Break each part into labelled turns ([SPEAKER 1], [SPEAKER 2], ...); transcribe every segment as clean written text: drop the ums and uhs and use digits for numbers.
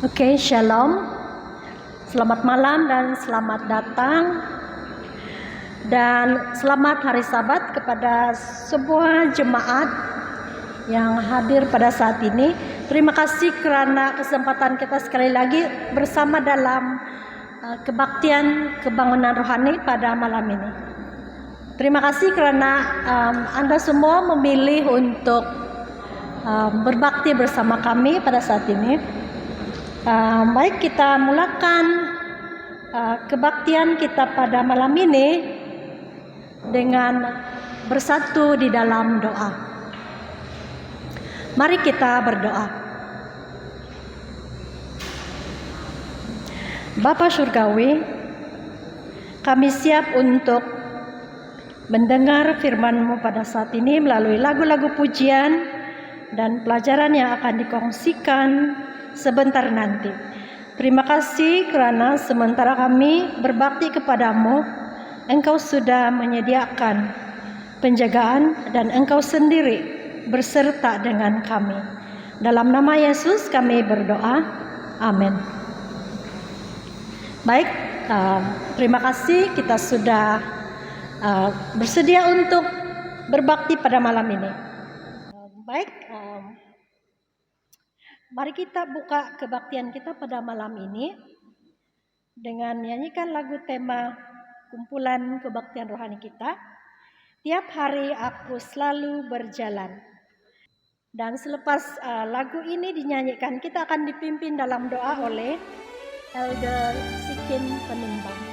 [SPEAKER 1] Oke, shalom. Selamat malam dan selamat datang. Dan selamat hari Sabat kepada semua jemaat yang hadir pada saat ini. Terima kasih karena kesempatan kita sekali lagi bersama dalam kebaktian kebangunan rohani pada malam ini. Terima kasih karena Anda semua memilih untuk berbakti bersama kami pada saat ini. Baik, kita mulakan kebaktian kita pada malam ini dengan bersatu di dalam doa. Mari kita berdoa. Bapa Surgawi, kami siap untuk mendengar firman-Mu pada saat ini melalui lagu-lagu pujian dan pelajaran yang akan dikongsikan sebentar nanti. Terima kasih karena sementara kami berbakti kepadamu, Engkau sudah menyediakan penjagaan dan Engkau sendiri berserta dengan kami. Dalam nama Yesus kami berdoa. Amin. Baik, terima kasih kita sudah bersedia untuk berbakti pada malam ini. Baik, mari kita buka kebaktian kita pada malam ini dengan nyanyikan lagu tema kumpulan kebaktian rohani kita. Tiap hari aku selalu berjalan. Dan selepas lagu ini dinyanyikan, kita akan dipimpin dalam doa oleh Elder Sikin Penimbang.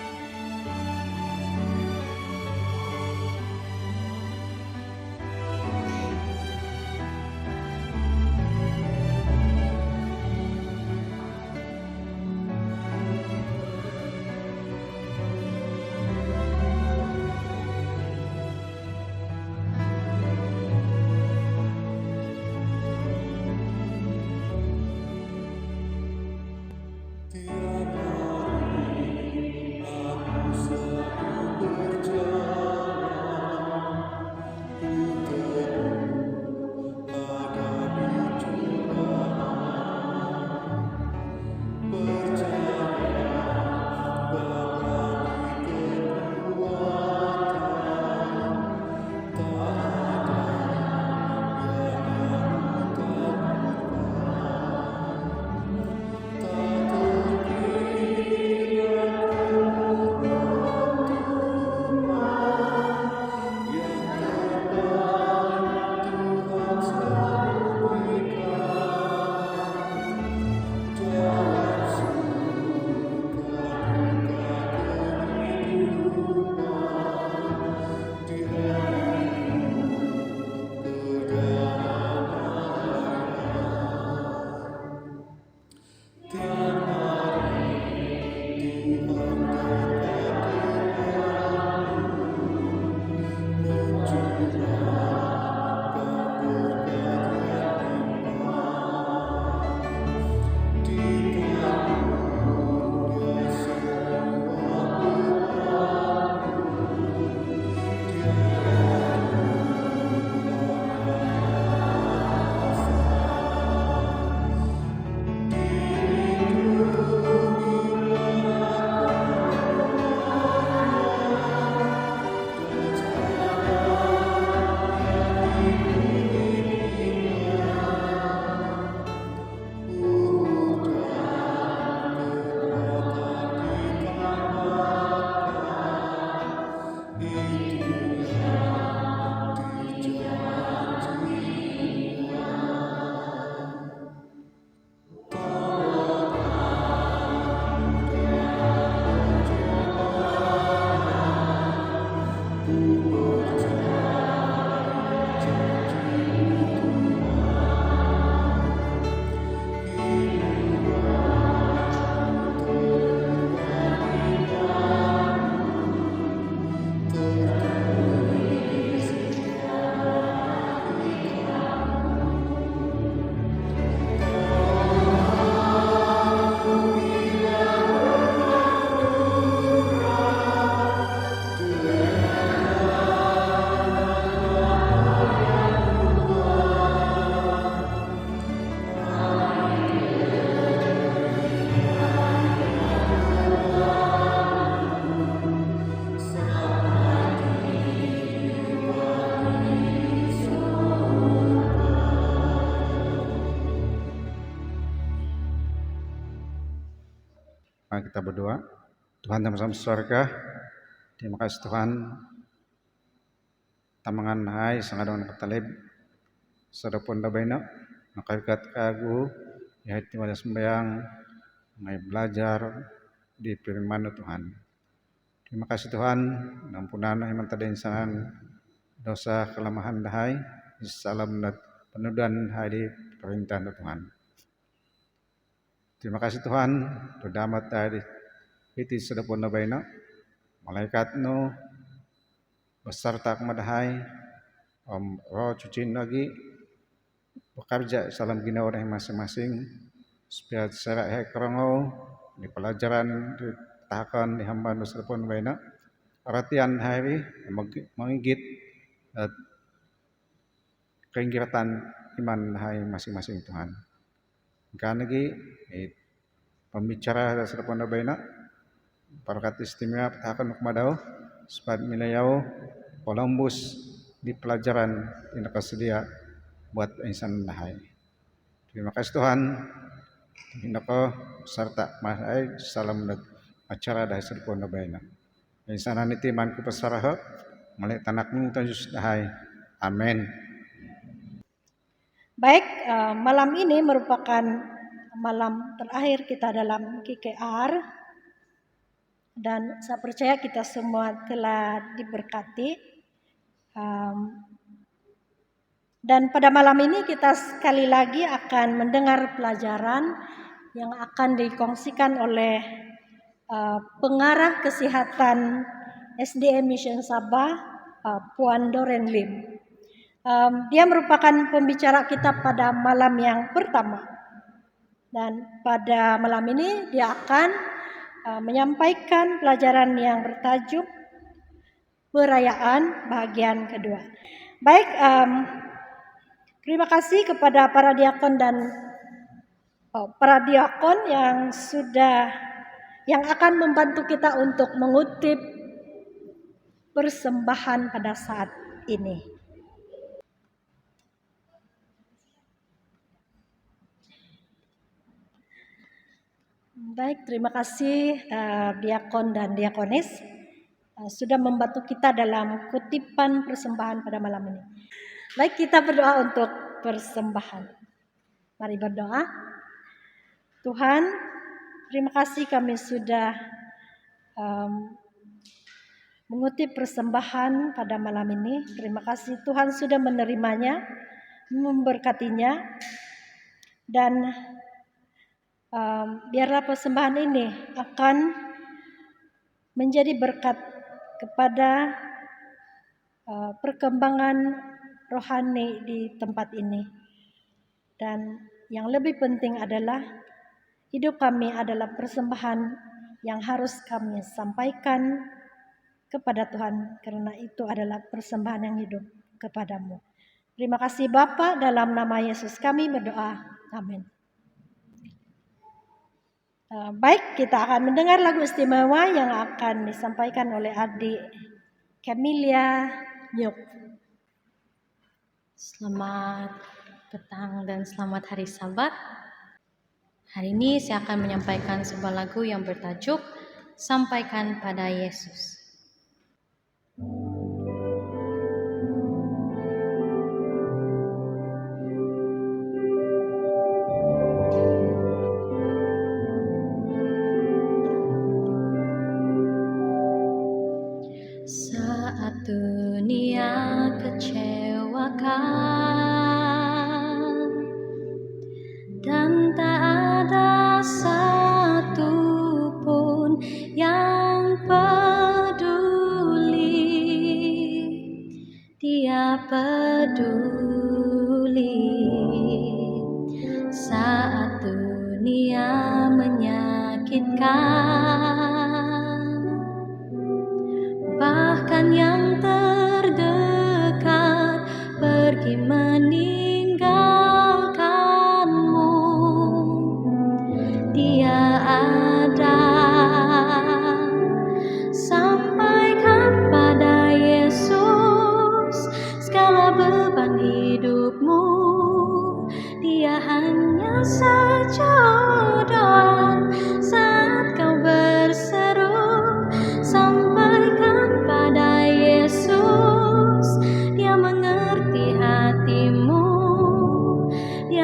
[SPEAKER 2] Mari kita berdoa. Tuhan dalam surga, terima kasih Tuhan. Tamangan hai sangadon katalib sadapon dabaina nakaikat kagu ya hati wala sembayang ngai belajar di firman Tuhan. Terima kasih Tuhan, ampunan iman tada insan dosa kelemahan dahai, salam dan penudan hari perintah Tuhan. Terima kasih Tuhan, berdamat dari itu sadapon dabaina malaikat no beserta kemadahai Om Roh Cucin lagi bekerja salam gina orang masing-masing supaya secara hekrongau di pelajaran di tahakan di hamba nusa pun baina artian hari mengigit keingkatan iman hai masing-masing Tuhan. Kan lagi pembicara nusa pun baina barakat istimewa tahakan kemadau supaya milayau Columbus di pelajaran yang tersedia buat insan dahai. Terima kasih Tuhan. Indako serta mahai salam dan acara dahai serpon dabaina. Insanan itu manku pesaraha malai tanakmu tajus dahai. Amin.
[SPEAKER 1] Baik, malam ini merupakan malam terakhir kita dalam KKR dan saya percaya kita semua telah diberkati. Dan pada malam ini kita sekali lagi akan mendengar pelajaran yang akan dikongsikan oleh pengarah kesehatan SDM Mission Sabah, Puan Doreen Lim. Dia merupakan pembicara kita pada malam yang pertama. Dan pada malam ini dia akan menyampaikan pelajaran yang bertajuk perayaan bagian kedua. Baik, terima kasih kepada para diakon dan para diakon yang akan membantu kita untuk mengutip persembahan pada saat ini. Baik, terima kasih diakon dan diakonis sudah membantu kita dalam kutipan persembahan pada malam ini. Baik, kita berdoa untuk persembahan. Mari berdoa. Tuhan, terima kasih kami sudah mengutip persembahan pada malam ini. Terima kasih Tuhan sudah menerimanya, memberkatinya, dan biarlah persembahan ini akan menjadi berkat kepada perkembangan rohani di tempat ini. Dan yang lebih penting adalah hidup kami adalah persembahan yang harus kami sampaikan kepada Tuhan, karena itu adalah persembahan yang hidup kepadamu. Terima kasih Bapa, dalam nama Yesus kami berdoa. Amin. Baik, kita akan mendengar lagu istimewa yang akan disampaikan oleh adik Camelia Nyuk.
[SPEAKER 3] Selamat petang dan selamat hari Sabat. Hari ini saya akan menyampaikan sebuah lagu yang bertajuk Sampaikan pada Yesus. Saat dunia kecewakan dan tak ada satupun yang peduli, Dia peduli. Saat dunia menyakitkan, bahkan yang terdekat pergi meninggalkanmu, Dia ada. Sampaikan pada Yesus segala beban hidupmu, Dia hanya saja doa saat kau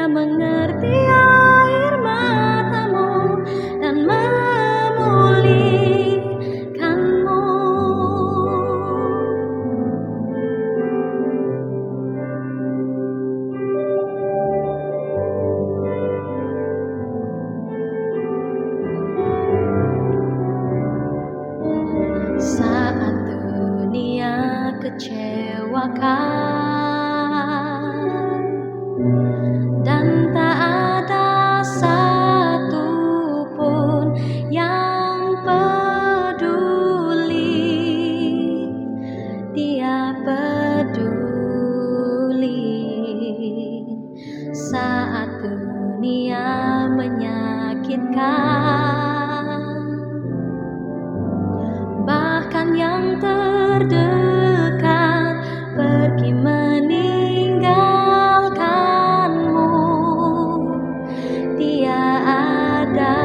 [SPEAKER 3] mengerti air matamu dan memulihkanmu. Saat dunia kecewakan dan tak ada satupun yang peduli, Dia peduli. Saat dunia menyakitkan, bahkan yang terdekat pergi meninggalkanmu, Dia ada.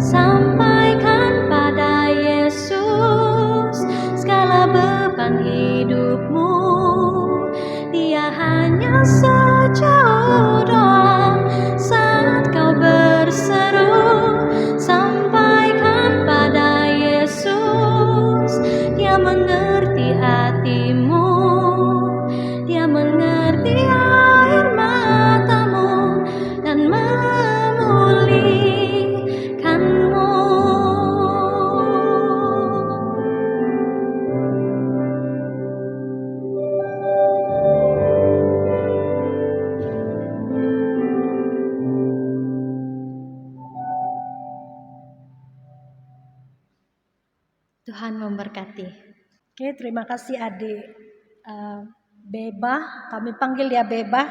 [SPEAKER 3] Sampaikan pada Yesus segala beban hidupmu. Dia hanya sejauh doa saat kau berseru. Sampaikan pada Yesus, Dia mengerti hatimu, Dia mengerti air matamu dan memulihkanmu. Tuhan memberkati.
[SPEAKER 1] Oke, terima kasih adik Beba. Kami panggil dia Beba,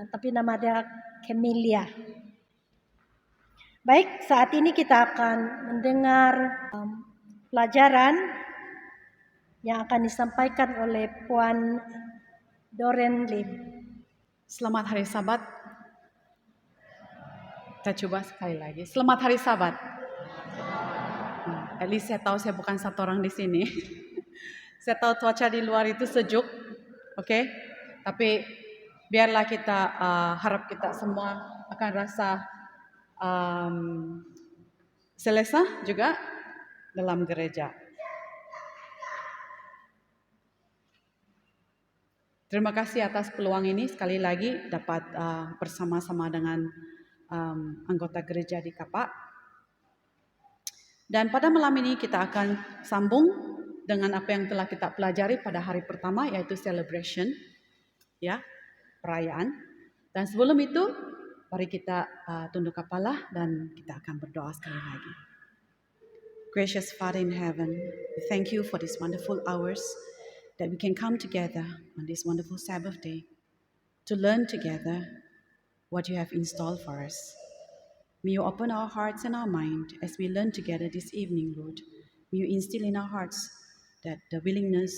[SPEAKER 1] tapi nama dia Kemilia. Baik, saat ini kita akan mendengar pelajaran yang akan disampaikan oleh Puan Doren Lim.
[SPEAKER 4] Selamat hari Sabat. Kita coba sekali lagi. Selamat hari Sabat. At least saya tahu saya bukan satu orang di sini. Saya tahu cuaca di luar itu sejuk, oke? Tapi biarlah kita harap kita semua akan rasa selesa juga dalam gereja. Terima kasih atas peluang ini sekali lagi dapat bersama-sama dengan anggota gereja di Kapak. Dan pada malam ini kita akan sambung dengan apa yang telah kita pelajari pada hari pertama, yaitu celebration, ya, perayaan. Dan sebelum itu, mari kita tunduk kepala dan kita akan berdoa sekali lagi. Gracious Father in heaven, we thank you for these wonderful hours that we can come together on this wonderful Sabbath day to learn together what you have installed for us. May you open our hearts and our mind as we learn together this evening, Lord. May you instill in our hearts that the willingness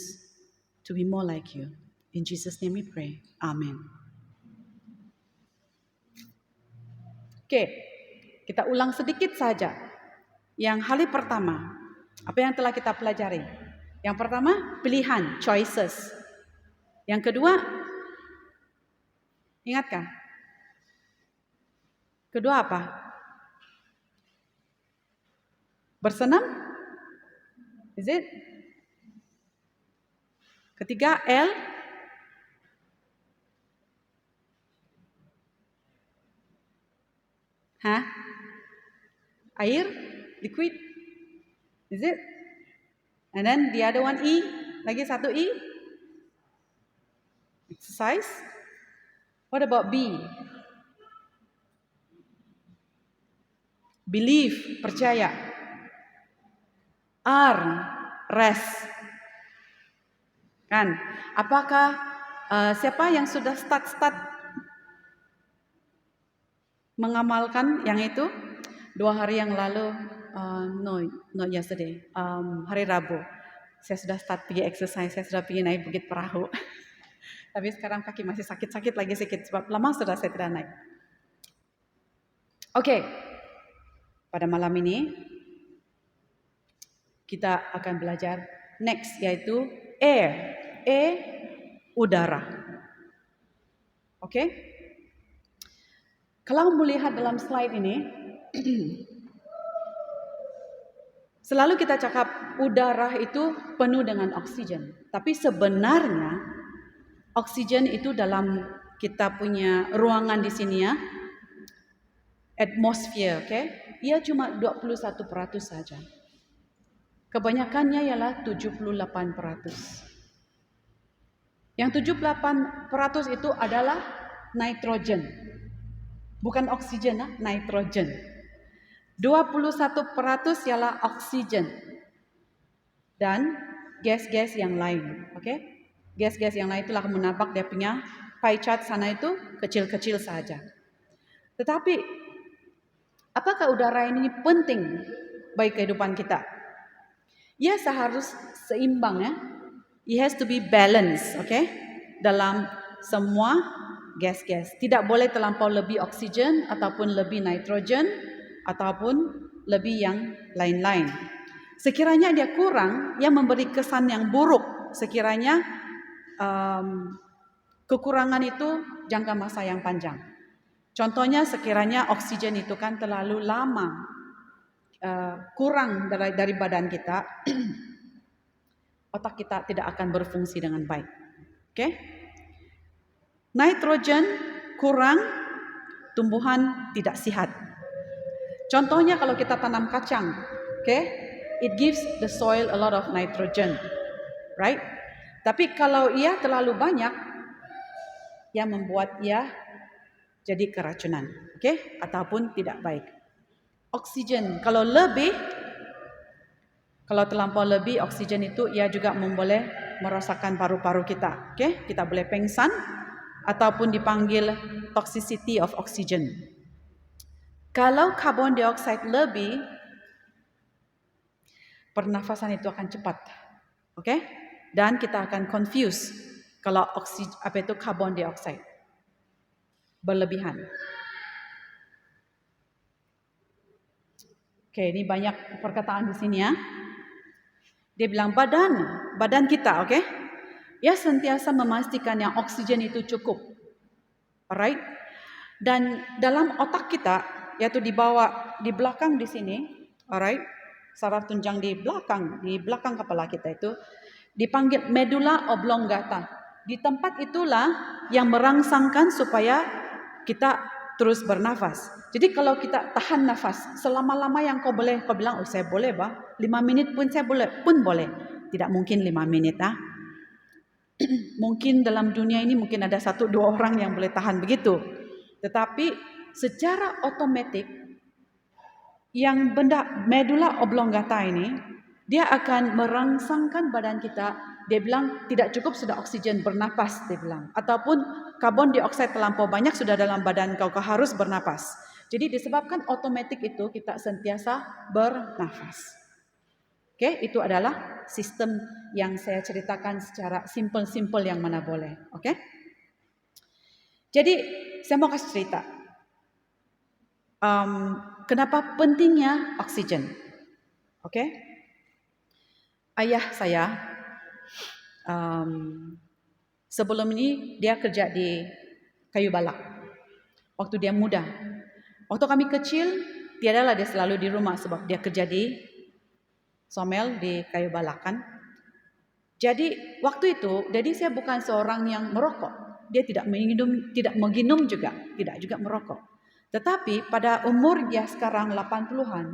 [SPEAKER 4] to be more like you. In Jesus' name we pray. Amen. Oke, kita ulang sedikit saja. Yang hari pertama, apa yang telah kita pelajari? Yang pertama, pilihan, choices. Yang kedua, ingatkah? Kedua apa? Bersenam? Is it? Ketiga, L. Hah? Air? Liquid? Is it? And then the other one, E. Lagi satu E. Exercise. What about B? Believe, percaya. R, rest. Kan? Apakah siapa yang sudah start mengamalkan yang itu? 2 hari yang lalu, no, not yesterday, hari Rabu. Saya sudah start pergi exercise, saya sudah pergi naik Bukit Perahu. Tapi sekarang kaki masih sakit-sakit lagi sedikit, sebab lama sudah saya tidak naik. Oke, pada malam ini, kita akan belajar next, yaitu air. E, udara. Oke? Kalau melihat dalam slide ini, selalu kita cakap udara itu penuh dengan oksigen. Tapi sebenarnya oksigen itu dalam kita punya ruangan di sini ya, atmosfer, oke? Ia cuma 21% saja. Kebanyakannya ialah 78%. Yang 78% itu adalah nitrogen. Bukan oksigen, nitrogen. 21% ialah oksigen. Dan gas-gas yang lain, oke? Gas-gas yang lain itulah menampak dia punya pie chart sana itu kecil-kecil saja. Tetapi apakah udara ini penting bagi kehidupan kita? Ia seharus seimbang ya. It has to be balanced, okay? Dalam semua gas-gas. Tidak boleh terlampau lebih oksigen ataupun lebih nitrogen ataupun lebih yang lain-lain. Sekiranya dia kurang, ia memberi kesan yang buruk. Sekiranya kekurangan itu jangka masa yang panjang. Contohnya sekiranya oksigen itu kan terlalu lama kurang dari badan kita, otak kita tidak akan berfungsi dengan baik. Oke? Nitrogen kurang, tumbuhan tidak sihat. Contohnya kalau kita tanam kacang, oke? It gives the soil a lot of nitrogen, right? Tapi kalau ia terlalu banyak, ia membuat ia jadi keracunan, oke? Ataupun tidak baik. Oksigen kalau terlampau lebih oksigen itu ia juga boleh merosakkan paru-paru kita, oke? Kita boleh pengsan ataupun dipanggil toxicity of oxygen. Kalau karbon dioksida lebih, pernafasan itu akan cepat, oke? Dan kita akan confuse kalau karbon dioksida berlebihan. Oke, ini banyak perkataan di sini ya. Dia bilang badan kita, oke? Ya sentiasa memastikan yang oksigen itu cukup. Alright? Dan dalam otak kita, yaitu di belakang di sini, alright? Saraf tunjang di belakang kepala kita itu dipanggil medulla oblongata. Di tempat itulah yang merangsangkan supaya kita terus bernafas. Jadi kalau kita tahan nafas selama-lama yang kau bilang, saya boleh 5 minit pun saya boleh. Tidak mungkin 5 menit Mungkin dalam dunia ini mungkin ada 1-2 orang yang boleh tahan begitu. Tetapi secara otomatis yang benda medulla oblongata ini dia akan merangsangkan badan kita. Dia bilang tidak cukup sudah oksigen bernapas, dia bilang. Ataupun karbon dioksida terlampau banyak sudah dalam badan kau harus bernapas. Jadi disebabkan otomatis itu kita sentiasa bernafas. Oke, itu adalah sistem yang saya ceritakan secara simple yang mana boleh. Oke. Jadi saya mau kasih cerita. Kenapa pentingnya oksigen? Oke. Ayah saya sebelum ini dia kerja di kayu balak. Waktu dia muda. Waktu kami kecil, tiadalah dia selalu di rumah sebab dia kerja di somel di kayu balak kan. Jadi waktu itu, jadi saya bukan seorang yang merokok. Dia tidak menginum juga, tidak juga merokok. Tetapi pada umur dia sekarang 80-an,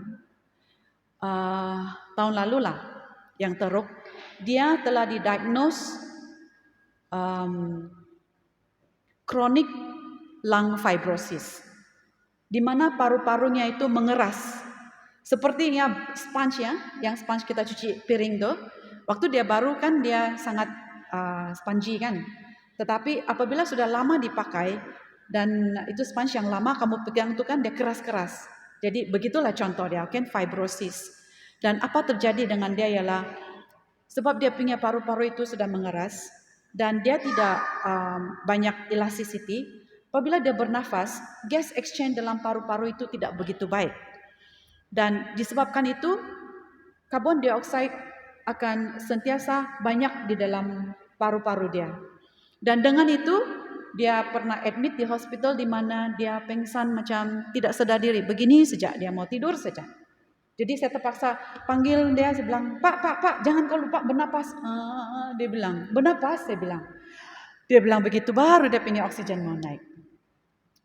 [SPEAKER 4] tahun lalu lah yang teruk, dia telah didiagnose chronic lung fibrosis, di mana paru-parunya itu mengeras. Sepertinya sponge ya, yang sponge kita cuci piring tuh. Waktu dia baru kan dia sangat spongy kan. Tetapi apabila sudah lama dipakai dan itu sponge yang lama kamu pegang itu kan dia keras-keras. Jadi begitulah contoh dia, kan fibrosis. Dan apa terjadi dengan dia ialah sebab dia punya paru-paru itu sudah mengeras dan dia tidak banyak elasticity. Apabila dia bernafas, gas exchange dalam paru-paru itu tidak begitu baik. Dan disebabkan itu, karbon dioksida akan sentiasa banyak di dalam paru-paru dia. Dan dengan itu, dia pernah admit di hospital di mana dia pingsan macam tidak sadar diri. Begini sejak dia mau tidur saja. Jadi saya terpaksa panggil dia, saya bilang, Pak, jangan kau lupa bernapas. Dia bilang, bernapas, saya bilang. Dia bilang begitu baru dia punya oksigen mau naik.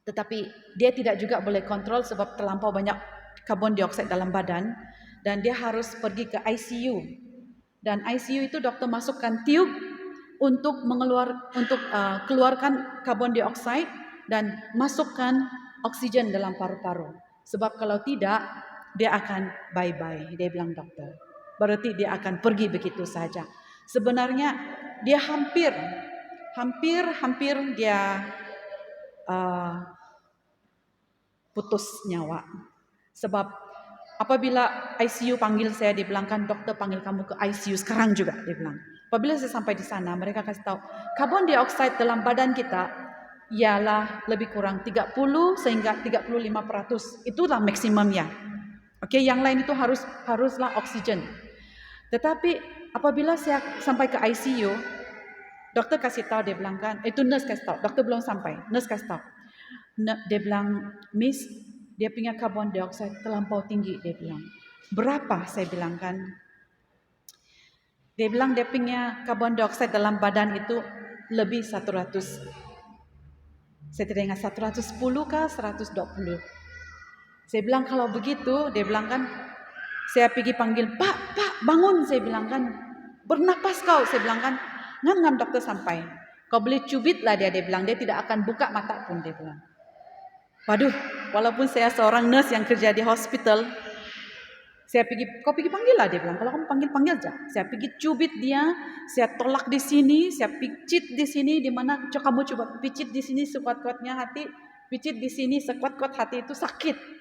[SPEAKER 4] Tetapi dia tidak juga boleh kontrol sebab terlampau banyak karbon dioksida dalam badan dan dia harus pergi ke ICU. Dan ICU itu dokter masukkan tiub untuk keluarkan karbon dioksida dan masukkan oksigen dalam paru-paru. Sebab kalau tidak dia akan bye-bye, dia bilang dokter. Berarti dia akan pergi begitu saja. Sebenarnya dia hampir dia putus nyawa. Sebab apabila ICU panggil saya, dia bilang kan dokter panggil kamu ke ICU sekarang juga, dia bilang. Apabila saya sampai di sana, mereka kasih tahu karbon dioksida dalam badan kita ialah lebih kurang 30 sehingga 35%. Itulah maksimumnya. Oke, yang lain itu haruslah oksigen. Tetapi apabila saya sampai ke ICU, dokter kasih tahu, dia bilang kan, itu nurse kasih tahu, dokter belum sampai, nurse kasih tahu. Dia bilang, Miss, dia punya karbon dioksida terlampau tinggi, dia bilang. Berapa? Saya bilang kan. Dia bilang dia punya karbon dioksida dalam badan itu lebih 100. Saya tidak ingat 110 kah 120. Saya bilang kalau begitu, dia bilang kan, saya pergi panggil, Pak, bangun, saya bilang kan, bernapas kau, saya bilang kan, ngam dokter sampai, kau boleh cubit lah dia bilang, dia tidak akan buka mata pun, dia bilang. Waduh, walaupun saya seorang nurse yang kerja di hospital, kau pergi panggil lah, dia bilang, kalau kamu panggil aja. Saya pergi cubit dia, saya tolak di sini, saya picit di sini, di mana kamu coba picit di sini sekuat-kuatnya hati, picit di sini sekuat-kuat hati itu sakit.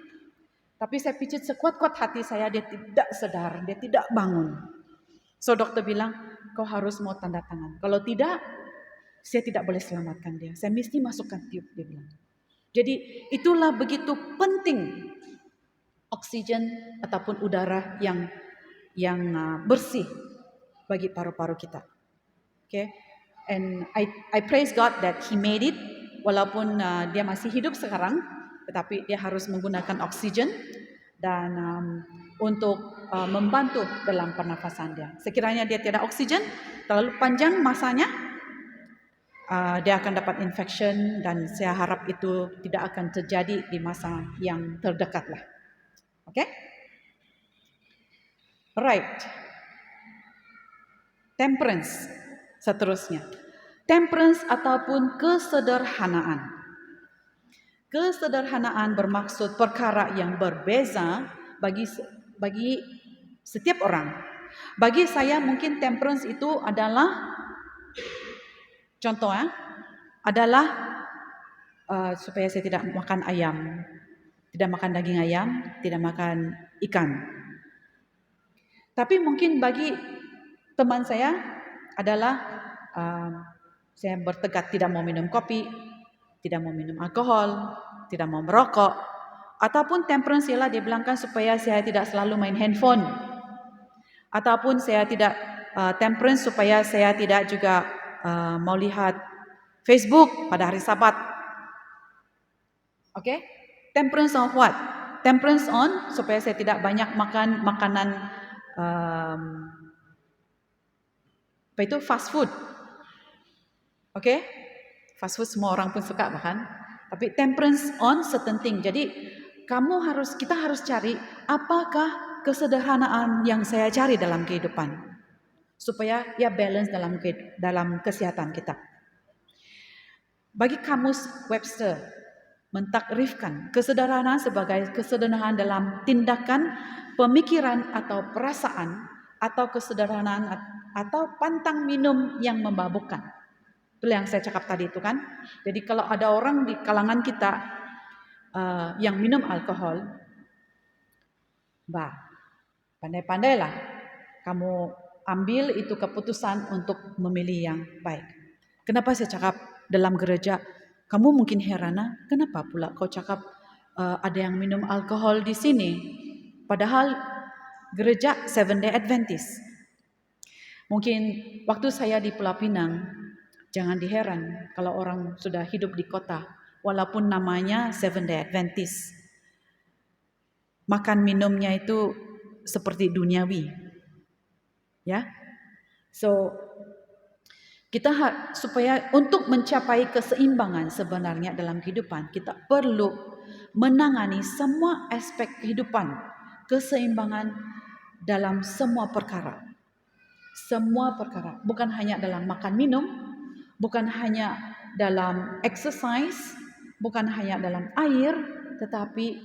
[SPEAKER 4] Tapi saya picit sekuat-kuat hati saya, dia tidak sadar, dia tidak bangun. So dokter bilang, kau harus mau tanda tangan. Kalau tidak, saya tidak boleh selamatkan dia. Saya mesti masukkan tiup, dia bilang. Jadi itulah begitu penting oksigen ataupun udara yang bersih bagi paru-paru kita. Okay? And I praise God that He made it, walaupun dia masih hidup sekarang, tetapi dia harus menggunakan oksigen dan untuk membantu dalam pernafasan dia. Sekiranya dia tidak oksigen, terlalu panjang masanya, dia akan dapat infection dan saya harap itu tidak akan terjadi di masa yang terdekat lah. Oke? Right. Temperance seterusnya. Temperance ataupun kesederhanaan. Kesederhanaan bermaksud perkara yang berbeza bagi setiap orang. Bagi saya mungkin temperance itu adalah contoh adalah supaya saya tidak makan ayam, tidak makan daging ayam, tidak makan ikan. Tapi mungkin bagi teman saya adalah saya bertekad tidak mau minum kopi, tidak mau minum alkohol, tidak mau merokok, ataupun temperance ialah dia bilangkan supaya saya tidak selalu main handphone, ataupun saya tidak temperance supaya saya tidak juga mau lihat Facebook pada hari Sabat. Okay? Temperance on what? Temperance on supaya saya tidak banyak makan makanan apa itu fast food. Okay? Fast food semua orang pun suka bahkan. Tapi temperance on certain thing. Jadi kita harus cari apakah kesederhanaan yang saya cari dalam kehidupan. Supaya ya balance dalam kesehatan kita. Bagi kamus Webster mentakrifkan kesederhanaan sebagai kesederhanaan dalam tindakan, pemikiran atau perasaan, atau kesederhanaan atau pantang minum yang memabukkan. Itu yang saya cakap tadi itu kan. Jadi kalau ada orang di kalangan kita yang minum alkohol, pandai-pandailah kamu ambil itu keputusan untuk memilih yang baik. Kenapa saya cakap dalam gereja, kamu mungkin heran, kenapa pula kau cakap ada yang minum alkohol di sini? Padahal gereja Seventh Day Adventist. Mungkin waktu saya di Pulau Pinang, Jangan diheran kalau orang sudah hidup di kota, walaupun namanya Seventh Day Adventist. Makan minumnya itu seperti duniawi. Ya. So kita supaya untuk mencapai keseimbangan sebenarnya dalam kehidupan, kita perlu menangani semua aspek kehidupan, keseimbangan dalam semua perkara. Semua perkara, bukan hanya dalam makan minum, bukan hanya dalam exercise, bukan hanya dalam air, tetapi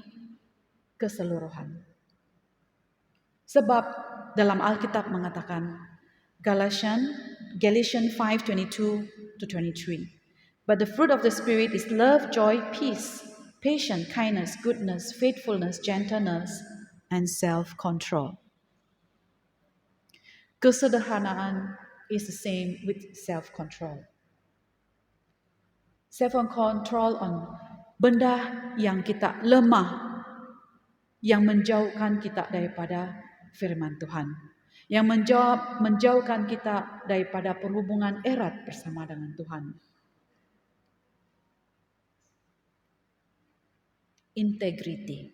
[SPEAKER 4] keseluruhan. Sebab dalam Alkitab mengatakan Galatians 5:22-23. But the fruit of the Spirit is love, joy, peace, patience, kindness, goodness, faithfulness, gentleness, and self-control. Kesederhanaan is the same with self-control. Self-control on benda yang kita lemah, yang menjauhkan kita daripada firman Tuhan, yang menjauhkan kita daripada perhubungan erat bersama dengan Tuhan. Integrity,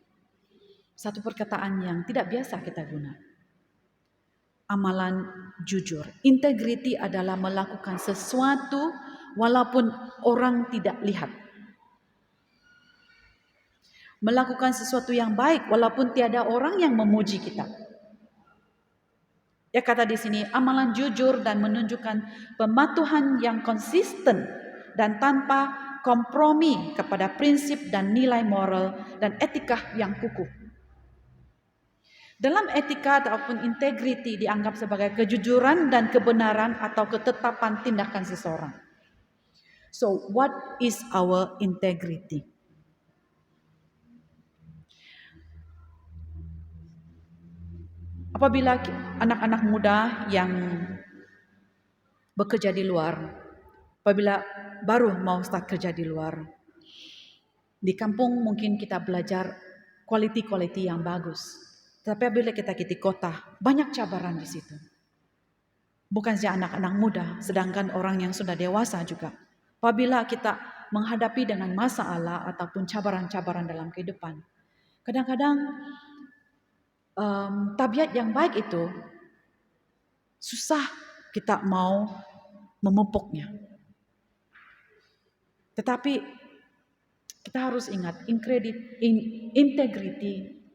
[SPEAKER 4] satu perkataan yang tidak biasa kita guna. Amalan jujur. Integrity adalah melakukan sesuatu walaupun orang tidak lihat. Melakukan sesuatu yang baik walaupun tiada orang yang memuji kita. Ya, kata di sini amalan jujur dan menunjukkan pematuhan yang konsisten dan tanpa kompromi kepada prinsip dan nilai moral dan etika yang kukuh. Dalam etika ataupun integriti dianggap sebagai kejujuran dan kebenaran atau ketetapan tindakan seseorang. So, what is our integrity? Apabila anak-anak muda yang bekerja di luar, apabila baru mau start kerja di luar, di kampung mungkin kita belajar quality yang bagus. Tapi apabila kita di kota, banyak cabaran di situ. Bukan saja anak-anak muda, sedangkan orang yang sudah dewasa juga. Apabila kita menghadapi dengan masalah ataupun cabaran-cabaran dalam kehidupan, kadang-kadang tabiat yang baik itu susah kita mau memupuknya. Tetapi kita harus ingat, integrity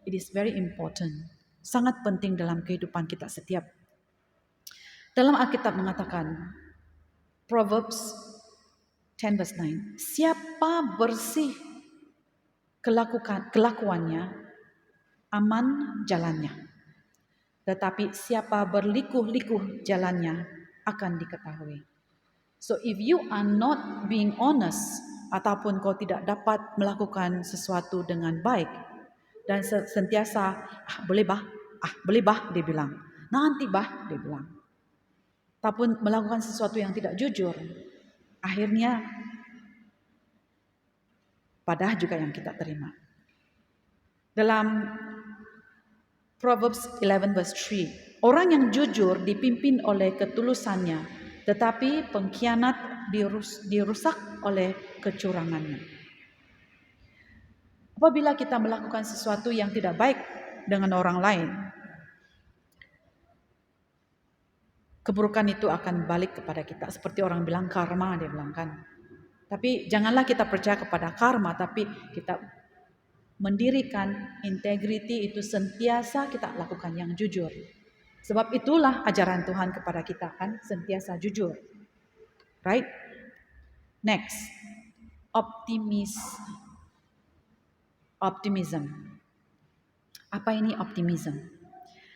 [SPEAKER 4] it is very important. Sangat penting dalam kehidupan kita setiap. Dalam Alkitab mengatakan, Proverbs 10:9, siapa bersih kelakuannya, aman jalannya. Tetapi siapa berlikuh-likuh jalannya akan diketahui. So if you are not being honest, ataupun kau tidak dapat melakukan sesuatu dengan baik, dan sentiasa, boleh bah, dia bilang. Nanti bah, dia bilang. Ataupun melakukan sesuatu yang tidak jujur, akhirnya padah juga yang kita terima. Dalam Proverbs 11:3, orang yang jujur dipimpin oleh ketulusannya, tetapi pengkhianat dirusak oleh kecurangannya. Apabila kita melakukan sesuatu yang tidak baik dengan orang lain, keburukan itu akan balik kepada kita. Seperti orang bilang karma, dia bilang kan. Tapi janganlah kita percaya kepada karma, tapi kita mendirikan integriti itu sentiasa kita lakukan yang jujur. Sebab itulah ajaran Tuhan kepada kita kan, sentiasa jujur. Right? Next, optimism. Apa ini optimism?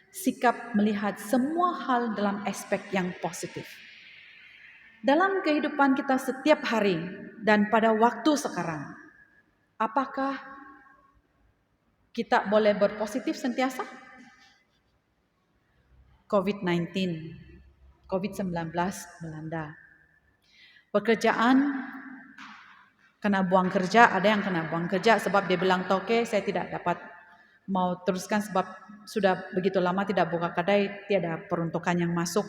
[SPEAKER 4] Sikap melihat semua hal dalam aspek yang positif. Dalam kehidupan kita setiap hari dan pada waktu sekarang, apakah kita boleh berpositif sentiasa? COVID-19 melanda. Pekerjaan kena buang kerja, ada yang kena buang kerja sebab dia bilang, "Oke, saya tidak dapat mau teruskan sebab sudah begitu lama tidak buka kedai, tiada peruntukan yang masuk."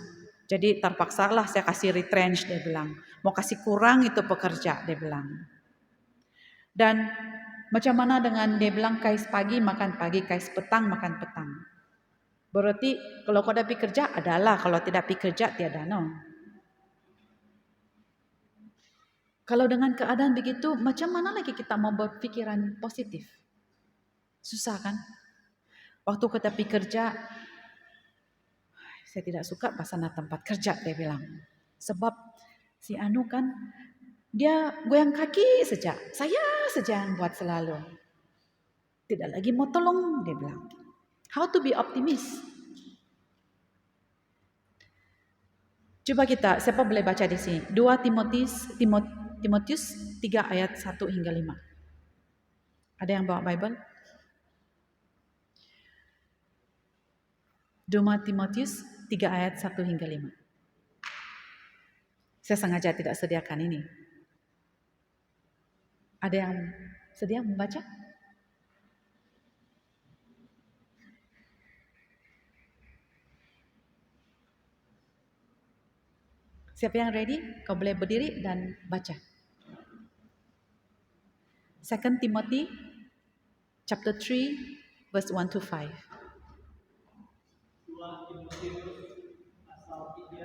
[SPEAKER 4] Jadi terpaksalah saya kasih retrench, dia bilang. Mau kasih kurang itu pekerja, dia bilang. Dan macam mana dengan dia bilang kais pagi makan pagi, kais petang makan petang. Berarti kalau kau dapat kerja adalah, kalau tidak pergi kerja tiada no. Kalau dengan keadaan begitu, macam mana lagi kita mau berpikiran positif? Susah kan? Waktu kita pergi kerja, saya tidak suka pasana tempat kerja, dia bilang. Sebab si Anu kan, dia goyang kaki saja. Saya saja yang buat selalu. Tidak lagi mau tolong, dia bilang. How to be optimist? Coba kita, siapa boleh baca di sini? 2 Timotius 3 ayat 1 hingga 5. Ada yang bawa Bible? 2 Timotius 3 ayat 1 hingga 5. Saya sengaja tidak sediakan ini. Ada yang sedia membaca? Siapa yang ready? Kau boleh berdiri dan baca. 2 Timothy chapter 3 verse 1 to 5.
[SPEAKER 5] 2 Timotius pasal 3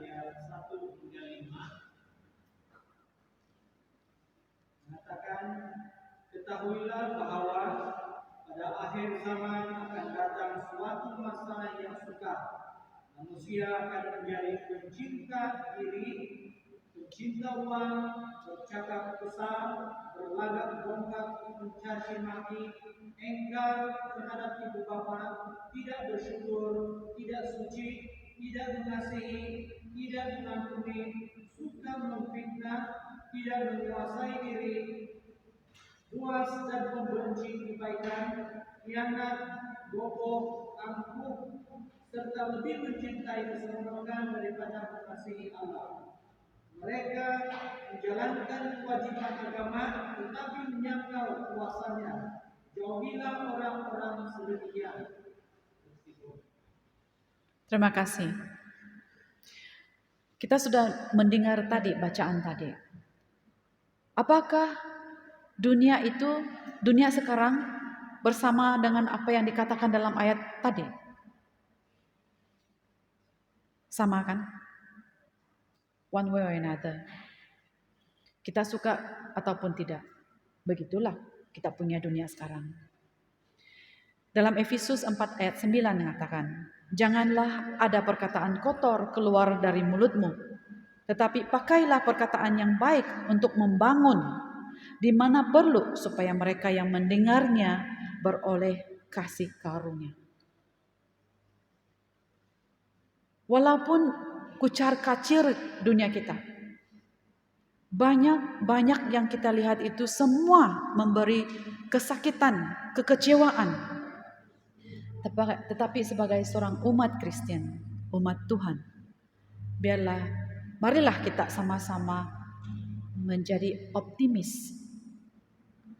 [SPEAKER 5] ayat 1 hingga 5 mengatakan, ketahuilah bahwa pada akhir zaman akan datang suatu masa yang sukar. Manusia akan menjadi pencinta diri, pencinta uang, bercakap besar, berlagak bongkak, mencaci maki, engkar terhadap ibu bapa, tidak bersyukur, tidak suci, tidak mengasihi, tidak mengampuni, suka memfitnah, tidak menguasai diri, puas dan membenci kebaikan, khianat, bohong, angkuh, serta lebih mencintai kesenangan daripada mengasihi Allah. Mereka menjalankan kewajiban agama tetapi menyangkal kuasanya. Jauhilah orang-orang sedemikian.
[SPEAKER 4] Terima kasih. Kita sudah mendengar tadi bacaan tadi. Apakah dunia itu, dunia sekarang bersama dengan apa yang dikatakan dalam ayat tadi? Sama kan? One way or another. Kita suka ataupun tidak. Begitulah kita punya dunia sekarang. Dalam Efesus 4 ayat 9 mengatakan, janganlah ada perkataan kotor keluar dari mulutmu, tetapi pakailah perkataan yang baik untuk membangun di mana perlu supaya mereka yang mendengarnya beroleh kasih karunia. Walaupun kucar-kacir dunia kita, banyak yang kita lihat itu semua memberi kesakitan, kekecewaan. Tetapi sebagai seorang umat Kristen, umat Tuhan, marilah kita sama-sama menjadi optimis.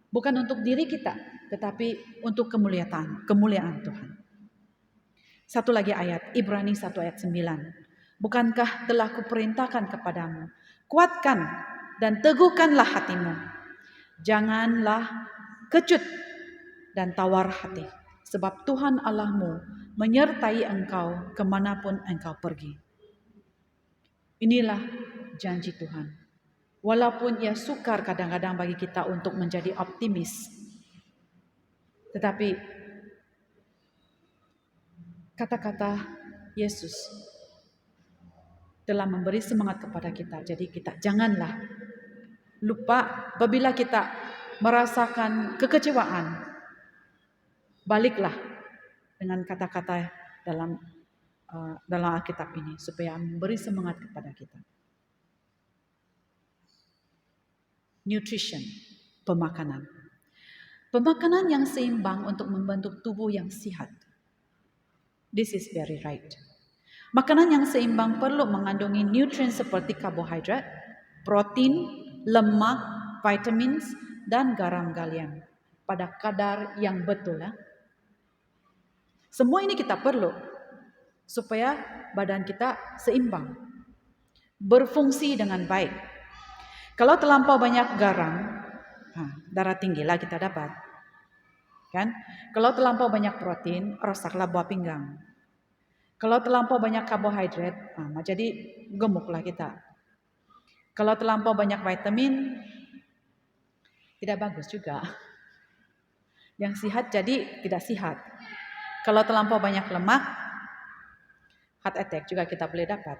[SPEAKER 4] Bukan untuk diri kita, tetapi untuk kemuliaan Tuhan. Satu lagi ayat, Ibrani 1 ayat 9. Bukankah telah kuperintahkan kepadamu, kuatkan dan teguhkanlah hatimu. Janganlah kecut dan tawar hati, sebab Tuhan Allahmu menyertai engkau kemanapun engkau pergi. Inilah janji Tuhan. Walaupun ia sukar kadang-kadang bagi kita untuk menjadi optimis, tetapi kata-kata Yesus telah memberi semangat kepada kita. Jadi kita janganlah lupa apabila kita merasakan kekecewaan, baliklah dengan kata-kata dalam Alkitab ini supaya memberi semangat kepada kita. Nutrition, pemakanan. Pemakanan yang seimbang untuk membentuk tubuh yang sihat. This is very right. Makanan yang seimbang perlu mengandungi nutrien seperti karbohidrat, protein, lemak, vitamins, dan garam galian pada kadar yang betul. Semua ini kita perlu supaya badan kita seimbang, berfungsi dengan baik. Kalau terlampau banyak garam, darah tinggi lah kita dapat. Kan? Kalau terlampau banyak protein, rosaklah buah pinggang. Kalau terlampau banyak karbohidrat, jadi gemuklah kita. Kalau terlampau banyak vitamin, tidak bagus juga. Yang sehat jadi tidak sehat. Kalau terlampau banyak lemak, heart attack juga kita boleh dapat.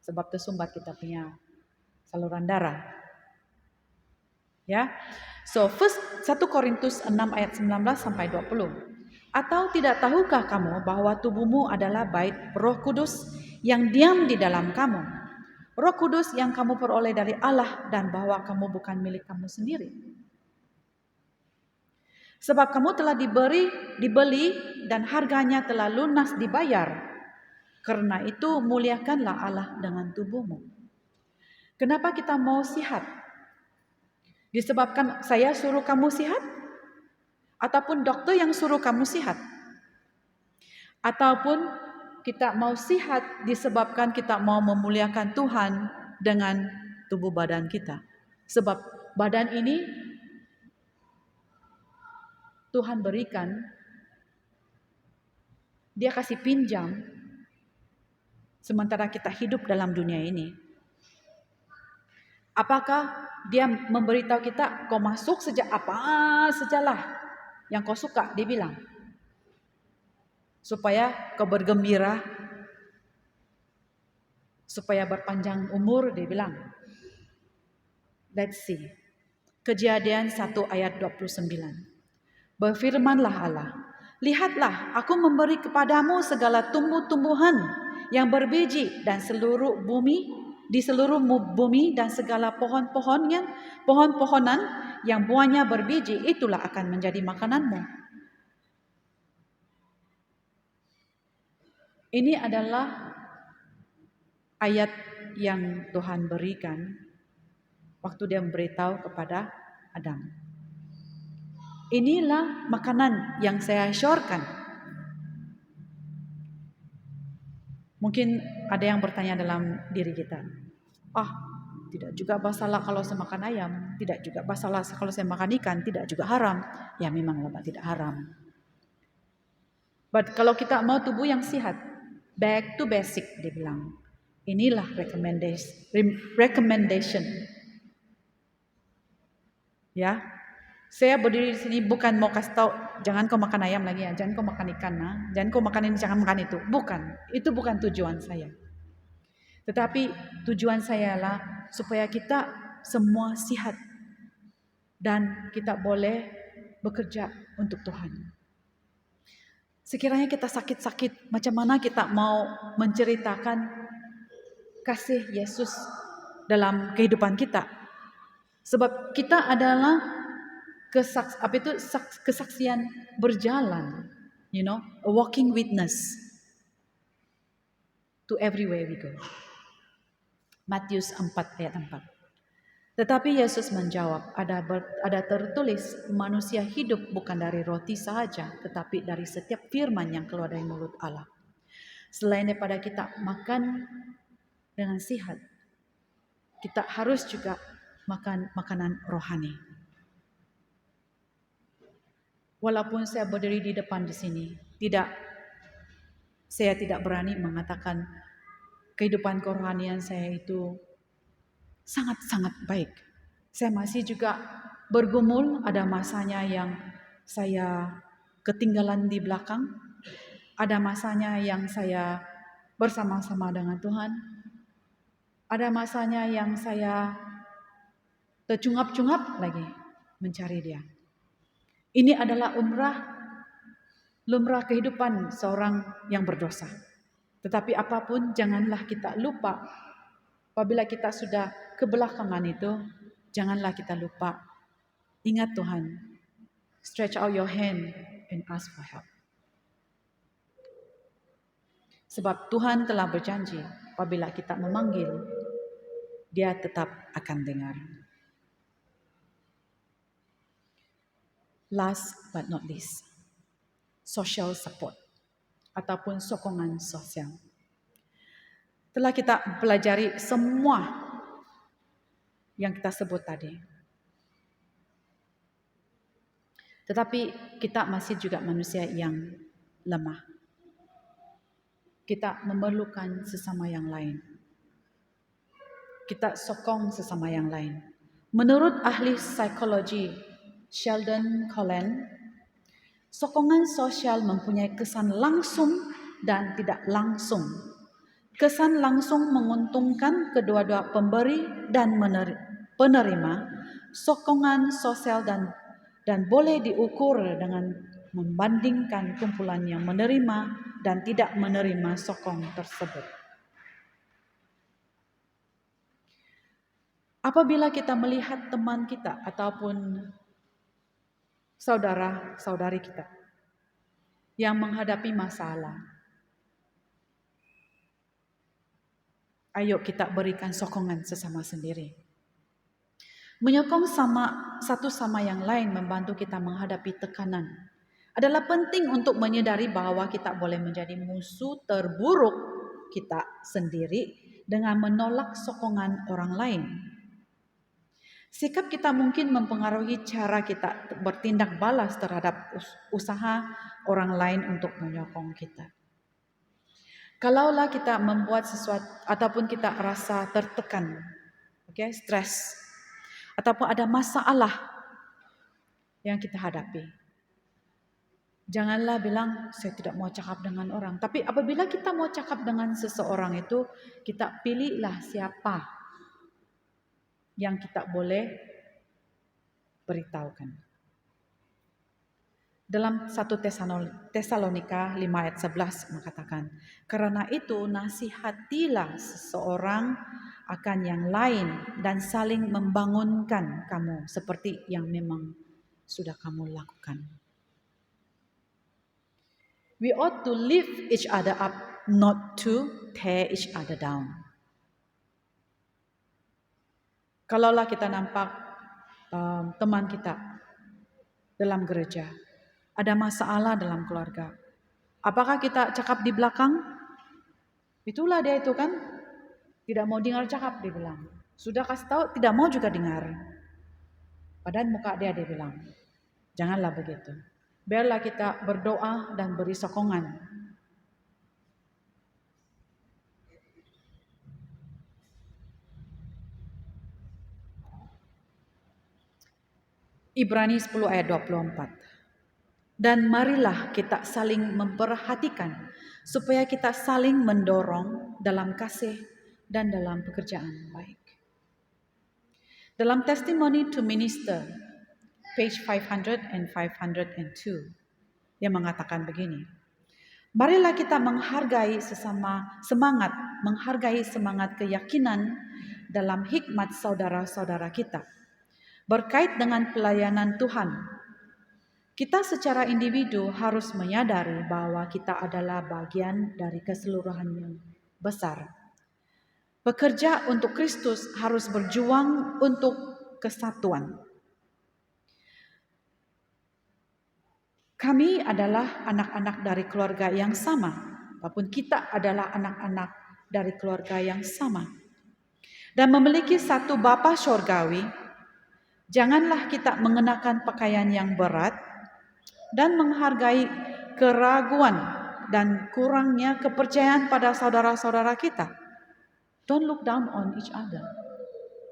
[SPEAKER 4] Sebab tersumbat kita punya saluran darah. Ya. So, 1 Korintus 6 ayat 19 sampai 20. Atau tidak tahukah kamu bahwa tubuhmu adalah bait Roh Kudus yang diam di dalam kamu? Roh Kudus yang kamu peroleh dari Allah dan bahwa kamu bukan milik kamu sendiri. Sebab kamu telah dibeli dan harganya telah lunas dibayar. Karena itu muliakanlah Allah dengan tubuhmu. Kenapa kita mau sihat? Disebabkan saya suruh kamu sihat? Ataupun dokter yang suruh kamu sihat? Ataupun kita mau sihat disebabkan kita mau memuliakan Tuhan dengan tubuh badan kita? Sebab badan ini Tuhan berikan, Dia kasih pinjam sementara kita hidup dalam dunia ini. Apakah Dia memberitahu kita, kau masuk sejak apa sajalah yang kau suka, Dia bilang. Supaya kau bergembira, supaya berpanjang umur, Dia bilang. Let's see. Kejadian 1 ayat 29. Berfirmanlah Allah, lihatlah aku memberi kepadamu segala tumbuh-tumbuhan yang berbiji dan seluruh bumi, di seluruh bumi dan segala pohon-pohonan yang buahnya berbiji, itulah akan menjadi makananmu. Ini adalah ayat yang Tuhan berikan waktu Dia memberitahu kepada Adam. Inilah makanan yang saya syorkan. Mungkin ada yang bertanya dalam diri kita, tidak juga masalah kalau saya makan ayam, tidak juga masalah kalau saya makan ikan, tidak juga haram. Ya memanglah tidak haram. But kalau kita mau tubuh yang sehat, back to basic, Dia bilang. Inilah recommendation. Ya, saya berdiri di sini bukan mau kasih tahu, jangan kau makan ayam lagi ya, jangan kau makan ikan, jangan kau makan ini, jangan makan itu. Bukan, itu bukan tujuan saya. Tetapi tujuan saya adalah supaya kita semua sehat dan kita boleh bekerja untuk Tuhan. Sekiranya kita sakit-sakit, macam mana kita mau menceritakan kasih Yesus dalam kehidupan kita? Sebab kita adalah kesaksian berjalan, a walking witness to everywhere we go. Matius 4 ayat 4. Tetapi Yesus menjawab, ada tertulis, manusia hidup bukan dari roti sahaja, tetapi dari setiap firman yang keluar dari mulut Allah. Selain daripada kita makan dengan sehat, kita harus juga makan makanan rohani. Walaupun saya berdiri di depan di sini, saya tidak berani mengatakan kehidupan kerohanian saya itu sangat-sangat baik. Saya masih juga bergumul, ada masanya yang saya ketinggalan di belakang, ada masanya yang saya bersama-sama dengan Tuhan, ada masanya yang saya tercungap-cungap lagi mencari Dia. Ini adalah lumrah kehidupan seorang yang berdosa. Tetapi apapun, janganlah kita lupa. Apabila kita sudah kebelakangan itu, janganlah kita lupa. Ingat Tuhan. Stretch out your hand and ask for help. Sebab Tuhan telah berjanji, apabila kita memanggil, Dia tetap akan dengar. Last but not least, social support ataupun sokongan sosial. Telah kita pelajari semua yang kita sebut tadi. Tetapi kita masih juga manusia yang lemah. Kita memerlukan sesama yang lain. Kita sokong sesama yang lain. Menurut ahli psikologi Sheldon Cohen, sokongan sosial mempunyai kesan langsung dan tidak langsung. Kesan langsung menguntungkan kedua-dua pemberi dan penerima. Sokongan sosial dan boleh diukur dengan membandingkan kumpulan yang menerima dan tidak menerima sokong tersebut. Apabila kita melihat teman kita ataupun saudara-saudari kita yang menghadapi masalah, ayo kita berikan sokongan sesama sendiri. Menyokong satu sama yang lain membantu kita menghadapi tekanan. Adalah penting untuk menyadari bahwa kita boleh menjadi musuh terburuk kita sendiri dengan menolak sokongan orang lain. Sikap kita mungkin mempengaruhi cara kita bertindak balas terhadap usaha orang lain untuk menyokong kita. Kalaulah kita membuat sesuatu ataupun kita rasa tertekan, stres, ataupun ada masalah yang kita hadapi, janganlah bilang saya tidak mau cakap dengan orang. Tapi apabila kita mau cakap dengan seseorang itu, kita pilihlah siapa yang kita boleh beritahukan. Dalam 1 Tesalonika 5 ayat 11 mengatakan, karena itu nasihatilah seseorang akan yang lain dan saling membangunkan kamu seperti yang memang sudah kamu lakukan. We ought to lift each other up, not to tear each other down. Kalaulah kita nampak teman kita dalam gereja, ada masalah dalam keluarga, apakah kita cakap di belakang? Itulah dia itu kan, tidak mau dengar cakap, dia bilang. Sudah kasih tahu, tidak mau juga dengar. Padahal muka dia bilang, janganlah begitu. Biarlah kita berdoa dan beri sokongan. Ibrani 10 ayat 24. Dan marilah kita saling memperhatikan supaya kita saling mendorong dalam kasih dan dalam pekerjaan baik. Dalam Testimony to Minister, page 500 and 502, yang mengatakan begini. Marilah kita menghargai semangat keyakinan dalam hikmat saudara-saudara kita. Berkait dengan pelayanan Tuhan, kita secara individu harus menyadari bahwa kita adalah bagian dari keseluruhan yang besar. Bekerja untuk Kristus harus berjuang untuk kesatuan. Kami adalah anak-anak dari keluarga yang sama, walaupun kita adalah anak-anak dari keluarga yang sama. Dan memiliki satu Bapa Syurgawi. Janganlah kita mengenakan pakaian yang berat dan menghargai keraguan dan kurangnya kepercayaan pada saudara-saudara kita. Don't look down on each other.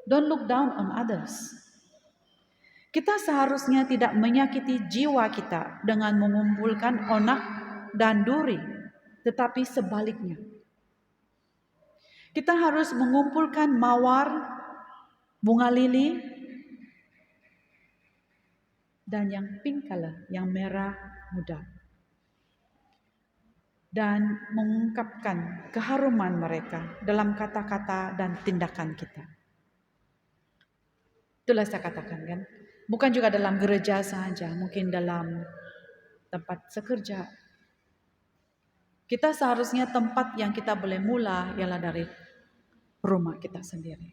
[SPEAKER 4] Don't look down on others. Kita seharusnya tidak menyakiti jiwa kita dengan mengumpulkan onak dan duri, tetapi sebaliknya. Kita harus mengumpulkan mawar, bunga lili, dan yang pink color, yang merah muda. Dan mengungkapkan keharuman mereka dalam kata-kata dan tindakan kita. Itulah saya katakan kan. Bukan juga dalam gereja saja, mungkin dalam tempat sekerja. Kita seharusnya tempat yang kita boleh mula ialah dari rumah kita sendiri.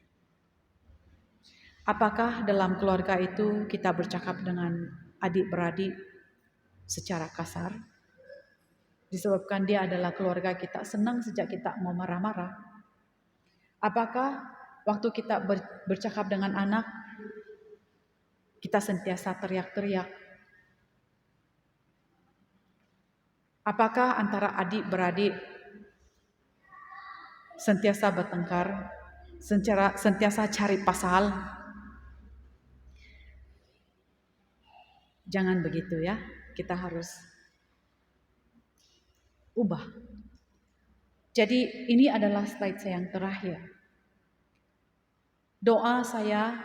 [SPEAKER 4] Apakah dalam keluarga itu kita bercakap dengan adik-beradik secara kasar? Disebabkan dia adalah keluarga kita, senang sejak kita mau marah-marah. Apakah waktu kita bercakap dengan anak, kita sentiasa teriak-teriak? Apakah antara adik-beradik sentiasa bertengkar, sentiasa cari pasal? Jangan begitu ya, kita harus ubah. Jadi ini adalah slide saya yang terakhir. Doa saya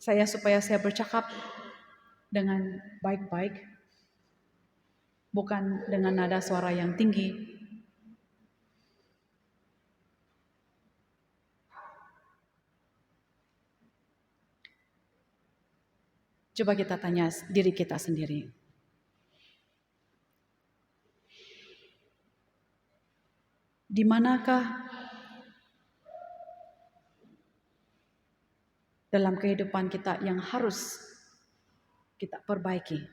[SPEAKER 4] supaya saya bercakap dengan baik-baik, bukan dengan nada suara yang tinggi. Coba kita tanya diri kita sendiri. Di manakah dalam kehidupan kita yang harus kita perbaiki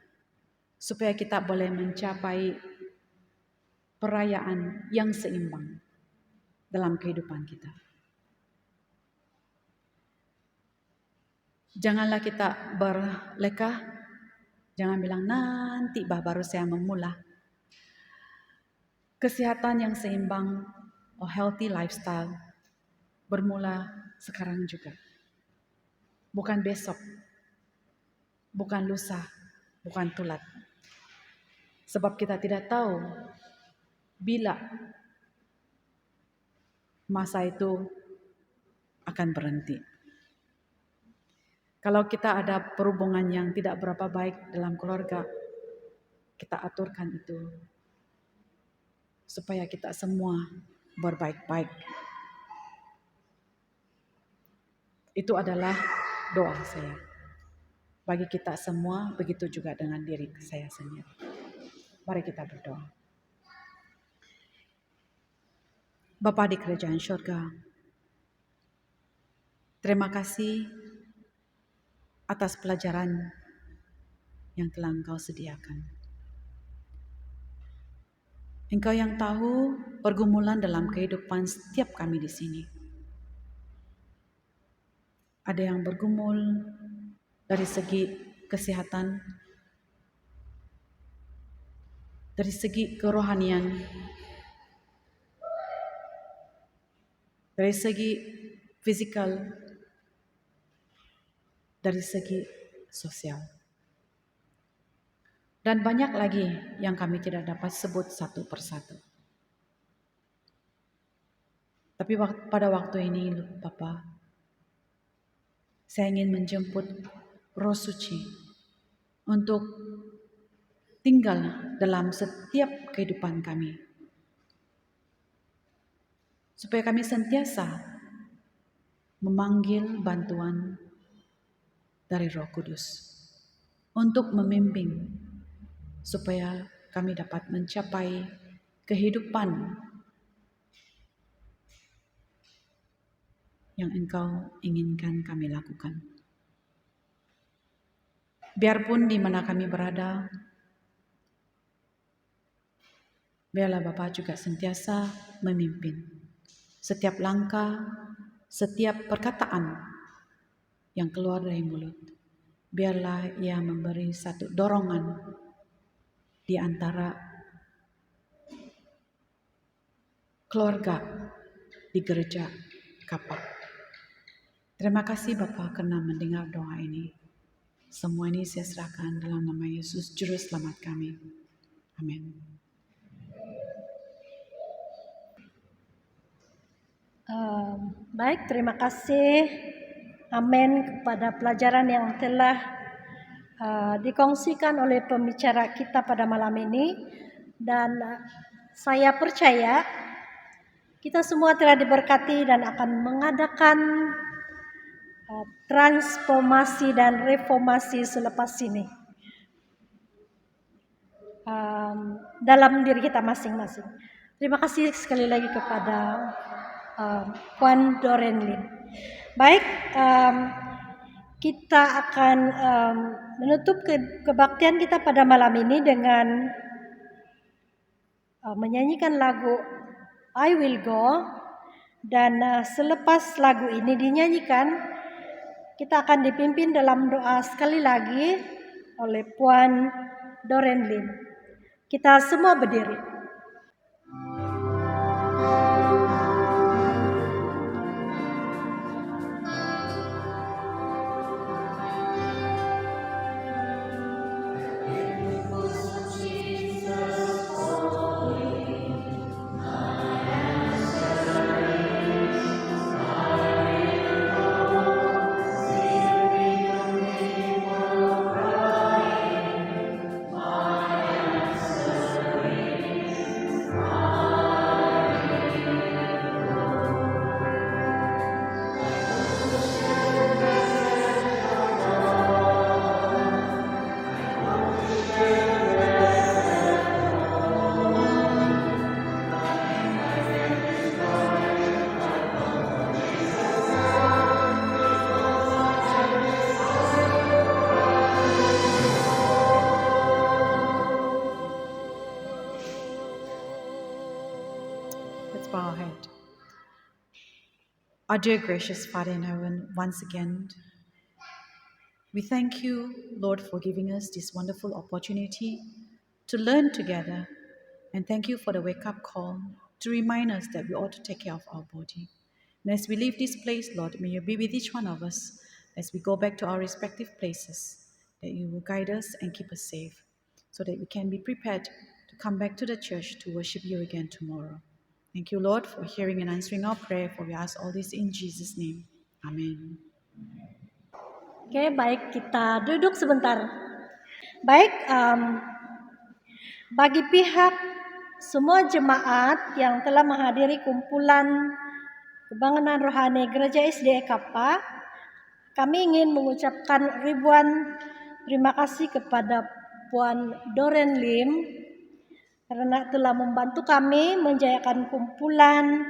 [SPEAKER 4] supaya kita boleh mencapai perayaan yang seimbang dalam kehidupan kita? Janganlah kita berlekah, jangan bilang nanti baru saya memulai. Kesehatan yang seimbang, healthy lifestyle, bermula sekarang juga. Bukan besok, bukan lusa, bukan tulat. Sebab kita tidak tahu bila masa itu akan berhenti. Kalau kita ada perhubungan yang tidak berapa baik dalam keluarga, kita aturkan itu supaya kita semua berbaik-baik. Itu adalah doa saya. Bagi kita semua, begitu juga dengan diri saya sendiri. Mari kita berdoa. Bapa di kerajaan surga, terima kasih atas pelajaran yang telah Engkau sediakan. Engkau yang tahu pergumulan dalam kehidupan setiap kami di sini. Ada yang bergumul dari segi kesehatan, dari segi kerohanian, dari segi fisikal, dari segi sosial. Dan banyak lagi yang kami tidak dapat sebut satu persatu. Tapi pada waktu ini, Bapa, saya ingin menjemput Roh Suci untuk tinggal dalam setiap kehidupan kami. Supaya kami sentiasa memanggil bantuan dari Roh Kudus untuk membimbing supaya kami dapat mencapai kehidupan yang Engkau inginkan kami lakukan. Biarpun di mana kami berada, biarlah Bapa juga sentiasa memimpin setiap langkah, setiap perkataan yang keluar dari mulut. Biarlah ia memberi satu dorongan di antara keluarga di gereja Kapak. Terima kasih Bapa karena mendengar doa ini. Semua ini saya serahkan dalam nama Yesus, Juru Selamat kami. Amin.
[SPEAKER 1] Baik, terima kasih. Amin kepada pelajaran yang telah dikongsikan oleh pembicara kita pada malam ini. Dan saya percaya kita semua telah diberkati dan akan mengadakan transformasi dan reformasi selepas ini dalam diri kita masing-masing. Terima kasih sekali lagi kepada Puan Dorenlin. Baik, kita akan menutup kebaktian kita pada malam ini dengan menyanyikan lagu I Will Go. Dan selepas lagu ini dinyanyikan, kita akan dipimpin dalam doa sekali lagi oleh Puan Doren Lim. Kita semua berdiri.
[SPEAKER 4] Let's bow our head. Our dear gracious Father in heaven, once again, we thank you, Lord, for giving us this wonderful opportunity to learn together. And thank you for the wake-up call to remind us that we ought to take care of our body. And as we leave this place, Lord, may you be with each one of us as we go back to our respective places, that you will guide us and keep us safe, so that we can be prepared to come back to the church to worship you again tomorrow. Thank you, Lord, for hearing and answering our prayer, for we ask all this in Jesus' name. Amen.
[SPEAKER 1] Oke, baik, kita duduk sebentar. Baik, bagi pihak semua jemaat yang telah menghadiri kumpulan Kebangkitan Rohani Gereja SDA Kapa, kami ingin mengucapkan ribuan terima kasih kepada Puan Doren Lim karena telah membantu kami menjayakan kumpulan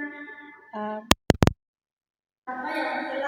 [SPEAKER 1] apa yang telah